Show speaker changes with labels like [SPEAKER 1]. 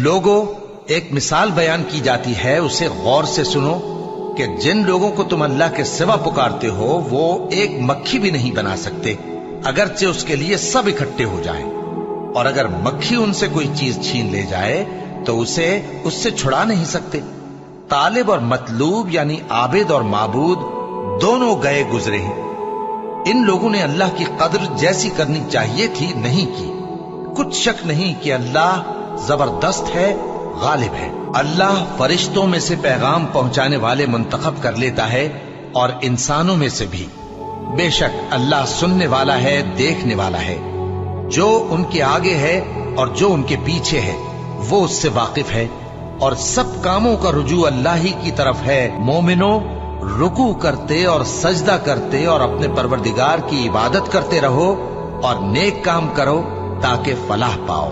[SPEAKER 1] لوگوں، ایک مثال بیان کی جاتی ہے، اسے غور سے سنو کہ جن لوگوں کو تم اللہ کے سوا پکارتے ہو وہ ایک مکھی بھی نہیں بنا سکتے، اگرچہ اس کے لیے سب اکٹھے ہو جائیں، اور اگر مکھی ان سے کوئی چیز چھین لے جائے تو اسے اس سے چھڑا نہیں سکتے۔ طالب اور مطلوب یعنی عابد اور معبود دونوں گئے گزرے ہیں۔ ان لوگوں نے اللہ کی قدر جیسی کرنی چاہیے تھی نہیں کی۔ کچھ شک نہیں کہ اللہ زبردست ہے، غالب ہے۔ اللہ فرشتوں میں سے پیغام پہنچانے والے منتخب کر لیتا ہے اور انسانوں میں سے بھی۔ بے شک اللہ سننے والا ہے، دیکھنے والا ہے۔ جو ان کے آگے ہے اور جو ان کے پیچھے ہے وہ اس سے واقف ہے، اور سب کاموں کا رجوع اللہ ہی کی طرف ہے۔ مومنوں، رکوع کرتے اور سجدہ کرتے اور اپنے پروردگار کی عبادت کرتے رہو اور نیک کام کرو تاکہ فلاح پاؤ۔